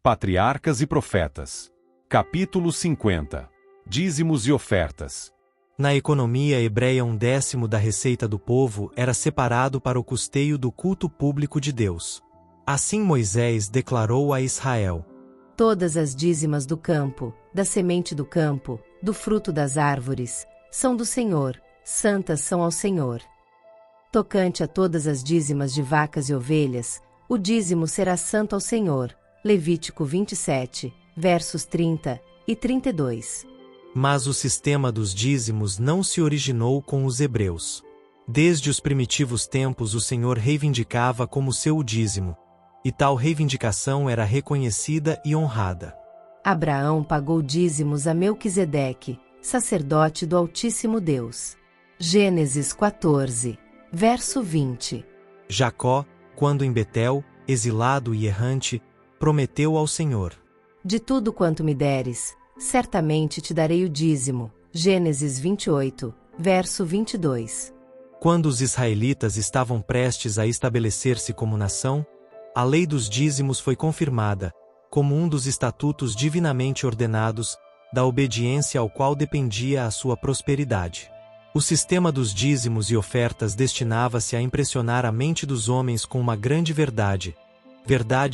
Patriarcas e Profetas. Capítulo 50. Dízimos e ofertas. Na economia hebreia, 1/10 da receita do povo era separado para o custeio do culto público de Deus. Assim Moisés declarou a Israel: Todas as dízimas do campo, da semente do campo, do fruto das árvores, são do Senhor, santas são ao Senhor. Tocante a todas as dízimas de vacas e ovelhas, o dízimo será santo ao Senhor. Levítico 27, versos 30 e 32. Mas o sistema dos dízimos não se originou com os hebreus. Desde os primitivos tempos o Senhor reivindicava como seu o dízimo, e tal reivindicação era reconhecida e honrada. Abraão pagou dízimos a Melquisedeque, sacerdote do Altíssimo Deus. Gênesis 14, verso 20. Jacó, quando em Betel, exilado e errante, prometeu ao Senhor: De tudo quanto me deres, certamente te darei o dízimo. Gênesis 28, verso 22. Quando os israelitas estavam prestes a estabelecer-se como nação, a lei dos dízimos foi confirmada, como um dos estatutos divinamente ordenados, da obediência ao qual dependia a sua prosperidade. O sistema dos dízimos e ofertas destinava-se a impressionar a mente dos homens com uma grande verdade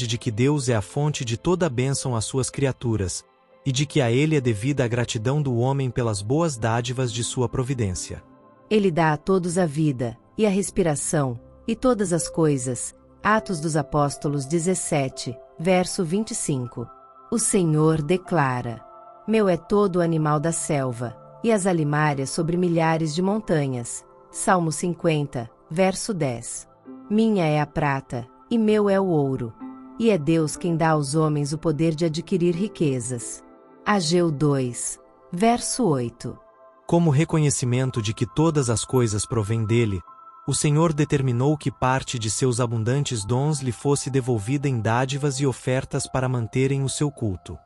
de que Deus é a fonte de toda a bênção às suas criaturas, e de que a Ele é devida a gratidão do homem pelas boas dádivas de sua providência. Ele dá a todos a vida, e a respiração, e todas as coisas. Atos dos Apóstolos 17, verso 25. O Senhor declara: Meu é todo o animal da selva, e as alimárias sobre milhares de montanhas. Salmo 50, verso 10. Minha é a prata, e meu é o ouro. E é Deus quem dá aos homens o poder de adquirir riquezas. Ageu 2, verso 8. Como reconhecimento de que todas as coisas provêm dele, o Senhor determinou que parte de seus abundantes dons lhe fosse devolvida em dádivas e ofertas para manterem o seu culto.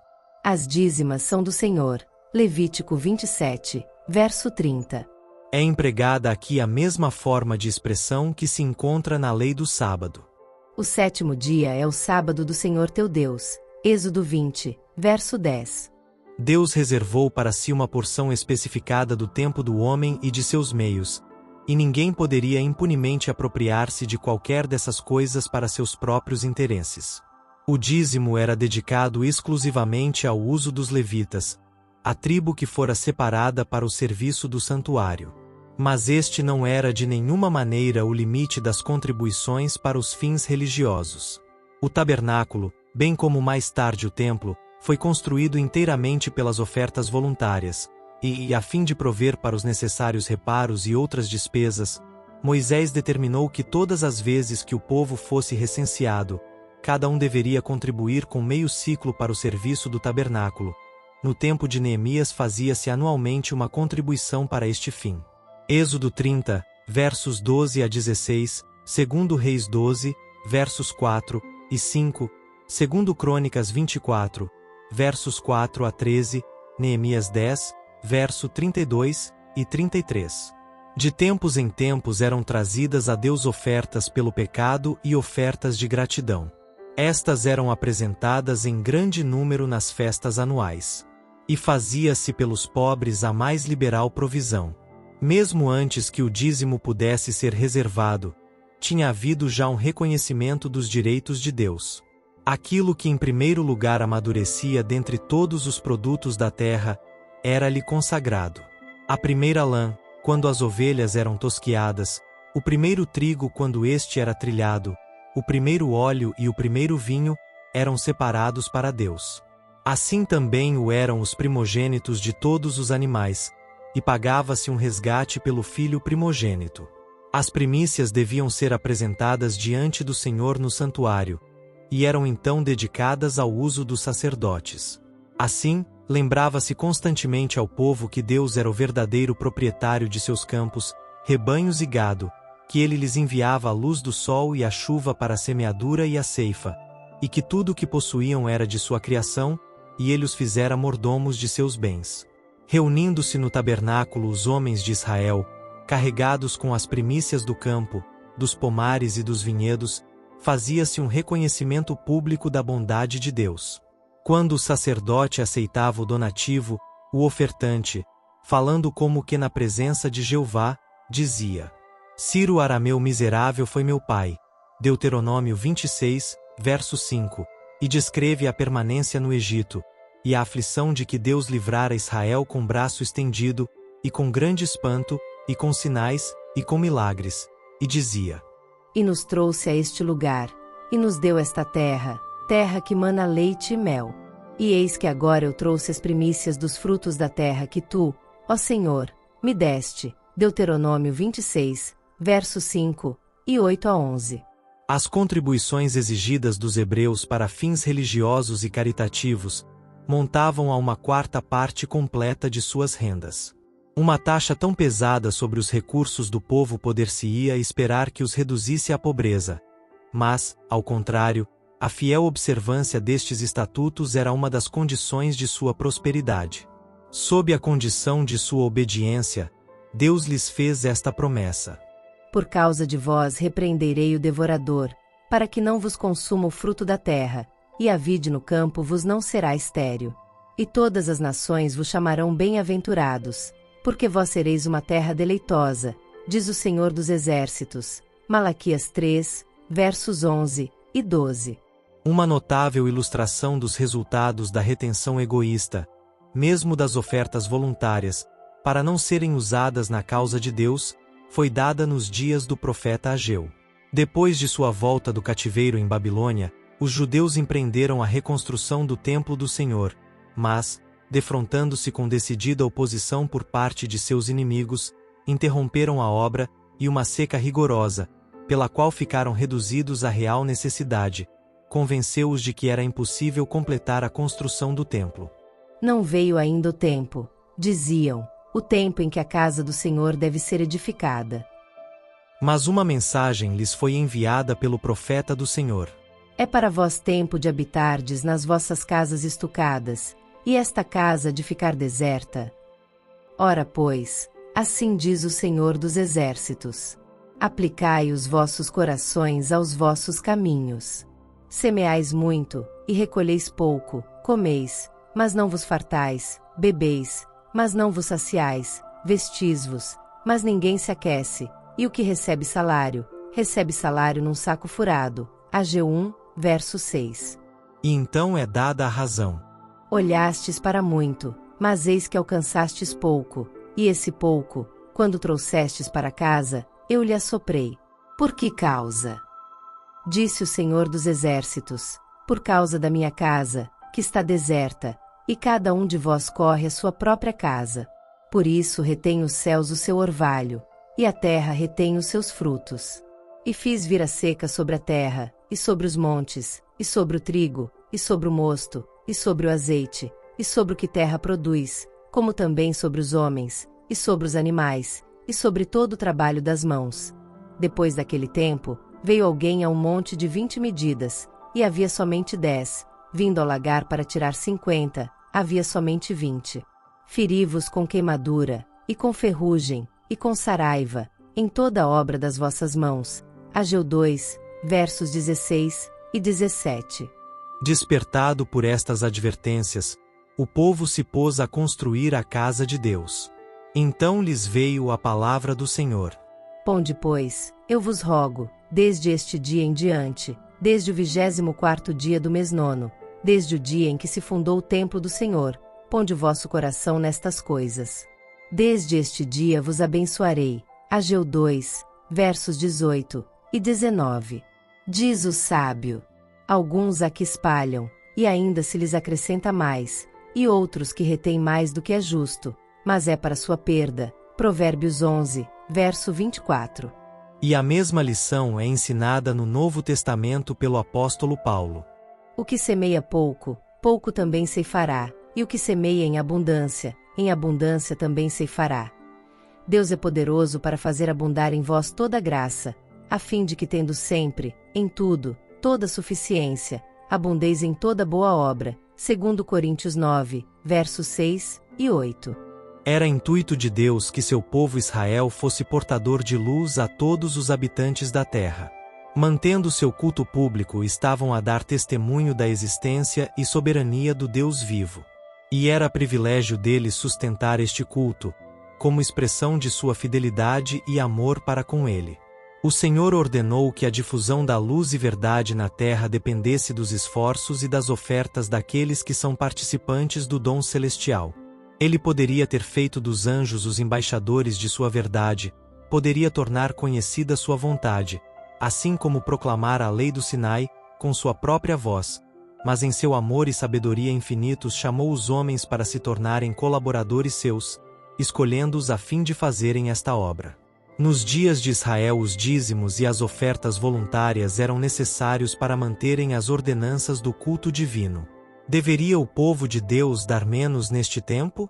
As dízimas são do Senhor. Levítico 27, verso 30. É empregada aqui a mesma forma de expressão que se encontra na lei do sábado. O 7º dia é o sábado do Senhor teu Deus. Êxodo 20, verso 10. Deus reservou para si uma porção especificada do tempo do homem e de seus meios, e ninguém poderia impunemente apropriar-se de qualquer dessas coisas para seus próprios interesses. O dízimo era dedicado exclusivamente ao uso dos levitas, a tribo que fora separada para o serviço do santuário. Mas este não era de nenhuma maneira o limite das contribuições para os fins religiosos. O tabernáculo, bem como mais tarde o templo, foi construído inteiramente pelas ofertas voluntárias, e a fim de prover para os necessários reparos e outras despesas, Moisés determinou que todas as vezes que o povo fosse recenseado, cada um deveria contribuir com meio ciclo para o serviço do tabernáculo. No tempo de Neemias fazia-se anualmente uma contribuição para este fim. Êxodo 30, versos 12 a 16, 2 Reis 12, versos 4 e 5, 2 Crônicas 24, versos 4 a 13, Neemias 10, verso 32 e 33. De tempos em tempos eram trazidas a Deus ofertas pelo pecado e ofertas de gratidão. Estas eram apresentadas em grande número nas festas anuais. E fazia-se pelos pobres a mais liberal provisão. Mesmo antes que o dízimo pudesse ser reservado, tinha havido já um reconhecimento dos direitos de Deus. Aquilo que em primeiro lugar amadurecia dentre todos os produtos da terra, era-lhe consagrado. A primeira lã, quando as ovelhas eram tosquiadas, o primeiro trigo quando este era trilhado, o primeiro óleo e o primeiro vinho, eram separados para Deus. Assim também o eram os primogênitos de todos os animais, e pagava-se um resgate pelo filho primogênito. As primícias deviam ser apresentadas diante do Senhor no santuário, e eram então dedicadas ao uso dos sacerdotes. Assim, lembrava-se constantemente ao povo que Deus era o verdadeiro proprietário de seus campos, rebanhos e gado, que ele lhes enviava a luz do sol e a chuva para a semeadura e a ceifa, e que tudo o que possuíam era de sua criação, e ele os fizera mordomos de seus bens. Reunindo-se no tabernáculo os homens de Israel, carregados com as primícias do campo, dos pomares e dos vinhedos, fazia-se um reconhecimento público da bondade de Deus. Quando o sacerdote aceitava o donativo, o ofertante, falando como que na presença de Jeová, dizia: Ciro o arameu miserável foi meu pai. Deuteronômio 26, verso 5, e descreve a permanência no Egito, e a aflição de que Deus livrara Israel com braço estendido, e com grande espanto, e com sinais, e com milagres, e dizia: E nos trouxe a este lugar, e nos deu esta terra, terra que mana leite e mel. E eis que agora eu trouxe as primícias dos frutos da terra que tu, ó Senhor, me deste. Deuteronômio 26, versos 5 e 8 a 11. As contribuições exigidas dos hebreus para fins religiosos e caritativos montavam a 1/4 completa de suas rendas. Uma taxa tão pesada sobre os recursos do povo poder-se-ia esperar que os reduzisse à pobreza. Mas, ao contrário, a fiel observância destes estatutos era uma das condições de sua prosperidade. Sob a condição de sua obediência, Deus lhes fez esta promessa: Por causa de vós repreenderei o devorador, para que não vos consuma o fruto da terra, e a vide no campo vos não será estéril. E todas as nações vos chamarão bem-aventurados, porque vós sereis uma terra deleitosa, diz o Senhor dos Exércitos. Malaquias 3, versos 11 e 12. Uma notável ilustração dos resultados da retenção egoísta, mesmo das ofertas voluntárias, para não serem usadas na causa de Deus, foi dada nos dias do profeta Ageu. Depois de sua volta do cativeiro em Babilônia, os judeus empreenderam a reconstrução do templo do Senhor, mas, defrontando-se com decidida oposição por parte de seus inimigos, interromperam a obra, e uma seca rigorosa, pela qual ficaram reduzidos à real necessidade, convenceu-os de que era impossível completar a construção do templo. Não veio ainda o tempo, diziam, o tempo em que a casa do Senhor deve ser edificada. Mas uma mensagem lhes foi enviada pelo profeta do Senhor. É para vós tempo de habitardes nas vossas casas estucadas, e esta casa de ficar deserta. Ora, pois, assim diz o Senhor dos Exércitos: aplicai os vossos corações aos vossos caminhos. Semeais muito, e recolheis pouco, comeis, mas não vos fartais, bebeis, mas não vos saciais, vestis-vos, mas ninguém se aquece, e o que recebe salário num saco furado. Ageu 1, verso 6. E então é dada a razão. Olhastes para muito, mas eis que alcançastes pouco, e esse pouco, quando trouxestes para casa, eu lhe assoprei. Por que causa? Disse o Senhor dos Exércitos: por causa da minha casa, que está deserta, e cada um de vós corre à sua própria casa. Por isso retém os céus o seu orvalho, e a terra retém os seus frutos. E fiz vir a seca sobre a terra, e sobre os montes, e sobre o trigo, e sobre o mosto, e sobre o azeite, e sobre o que terra produz, como também sobre os homens, e sobre os animais, e sobre todo o trabalho das mãos. Depois daquele tempo, veio alguém a um monte de 20 medidas, e havia somente 10, vindo ao lagar para tirar 50, havia somente 20. Feri-vos com queimadura, e com ferrugem, e com saraiva, em toda a obra das vossas mãos. Ageu 2, versos 16 e 17. Despertado por estas advertências, o povo se pôs a construir a casa de Deus. Então lhes veio a palavra do Senhor. Ponde, pois, eu vos rogo, desde este dia em diante, desde o 24º dia do mês 9, desde o dia em que se fundou o templo do Senhor, ponde o vosso coração nestas coisas. Desde este dia vos abençoarei. Ageu 2, versos 18 e 19. Diz o sábio: alguns aqui espalham, e ainda se lhes acrescenta mais, e outros que retêm mais do que é justo, mas é para sua perda. Provérbios 11, verso 24. E a mesma lição é ensinada no Novo Testamento pelo apóstolo Paulo. O que semeia pouco, pouco também ceifará, e o que semeia em abundância também ceifará. Deus é poderoso para fazer abundar em vós toda graça, a fim de que, tendo sempre, em tudo, toda suficiência, abundeis em toda boa obra. 2 Coríntios 9, versos 6 e 8. Era intuito de Deus que seu povo Israel fosse portador de luz a todos os habitantes da terra. Mantendo seu culto público, estavam a dar testemunho da existência e soberania do Deus vivo. E era privilégio deles sustentar este culto, como expressão de sua fidelidade e amor para com ele. O Senhor ordenou que a difusão da luz e verdade na terra dependesse dos esforços e das ofertas daqueles que são participantes do dom celestial. Ele poderia ter feito dos anjos os embaixadores de sua verdade, poderia tornar conhecida sua vontade, assim como proclamar a lei do Sinai, com sua própria voz, mas em seu amor e sabedoria infinitos chamou os homens para se tornarem colaboradores seus, escolhendo-os a fim de fazerem esta obra. Nos dias de Israel, os dízimos e as ofertas voluntárias eram necessários para manterem as ordenanças do culto divino. Deveria o povo de Deus dar menos neste tempo?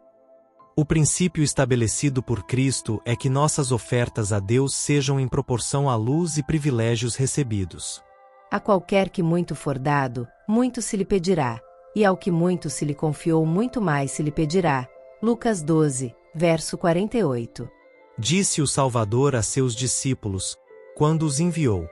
O princípio estabelecido por Cristo é que nossas ofertas a Deus sejam em proporção à luz e privilégios recebidos. A qualquer que muito for dado, muito se lhe pedirá, e ao que muito se lhe confiou, muito mais se lhe pedirá. Lucas 12, verso 48. Disse o Salvador a seus discípulos, quando os enviou: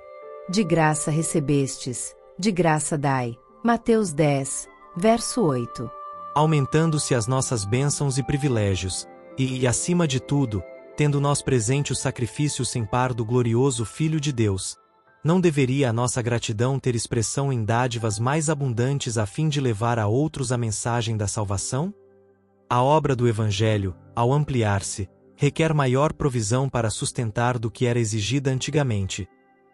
De graça recebestes, de graça dai. Mateus 10, verso 8. Aumentando-se as nossas bênçãos e privilégios, e, acima de tudo, tendo nós presente o sacrifício sem par do glorioso Filho de Deus, não deveria a nossa gratidão ter expressão em dádivas mais abundantes a fim de levar a outros a mensagem da salvação? A obra do Evangelho, ao ampliar-se, requer maior provisão para sustentar do que era exigida antigamente,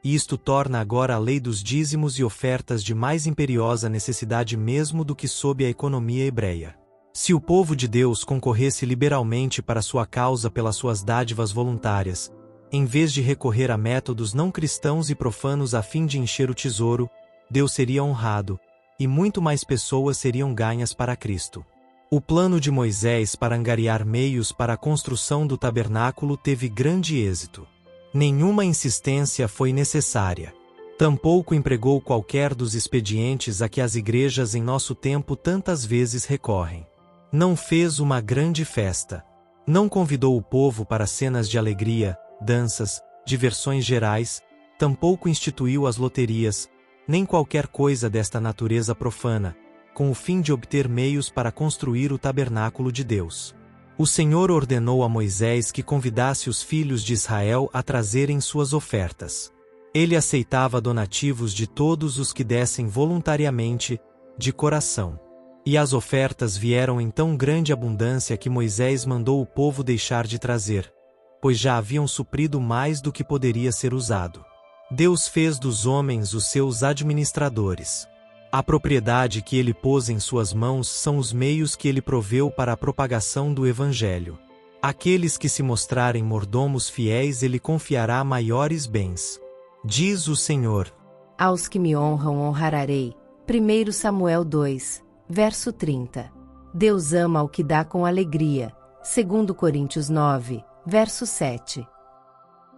e isto torna agora a lei dos dízimos e ofertas de mais imperiosa necessidade mesmo do que sob a economia hebreia. Se o povo de Deus concorresse liberalmente para sua causa pelas suas dádivas voluntárias, em vez de recorrer a métodos não cristãos e profanos a fim de encher o tesouro, Deus seria honrado, e muito mais pessoas seriam ganhas para Cristo. O plano de Moisés para angariar meios para a construção do tabernáculo teve grande êxito. Nenhuma insistência foi necessária. Tampouco empregou qualquer dos expedientes a que as igrejas em nosso tempo tantas vezes recorrem. Não fez uma grande festa. Não convidou o povo para cenas de alegria, danças, diversões gerais, tampouco instituiu as loterias, nem qualquer coisa desta natureza profana, com o fim de obter meios para construir o tabernáculo de Deus. O Senhor ordenou a Moisés que convidasse os filhos de Israel a trazerem suas ofertas. Ele aceitava donativos de todos os que dessem voluntariamente, de coração. E as ofertas vieram em tão grande abundância que Moisés mandou o povo deixar de trazer, pois já haviam suprido mais do que poderia ser usado. Deus fez dos homens os seus administradores. A propriedade que ele pôs em suas mãos são os meios que ele proveu para a propagação do Evangelho. Aqueles que se mostrarem mordomos fiéis ele confiará maiores bens. Diz o Senhor: Aos que me honram honrarei. 1 Samuel 2, verso 30. Deus ama ao que dá com alegria. 2 Coríntios 9, verso 7.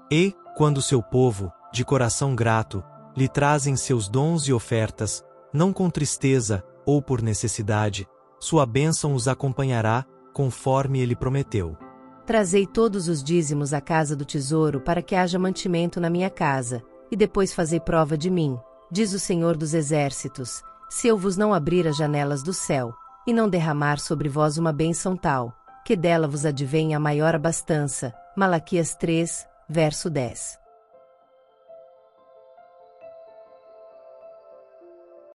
E, quando seu povo, de coração grato, lhe trazem seus dons e ofertas, não com tristeza, ou por necessidade, sua bênção os acompanhará, conforme ele prometeu. Trazei todos os dízimos à casa do tesouro para que haja mantimento na minha casa, e depois fazei prova de mim, diz o Senhor dos Exércitos, se eu vos não abrir as janelas do céu, e não derramar sobre vós uma bênção tal, que dela vos advenha a maior abastança. Malaquias 3, verso 10.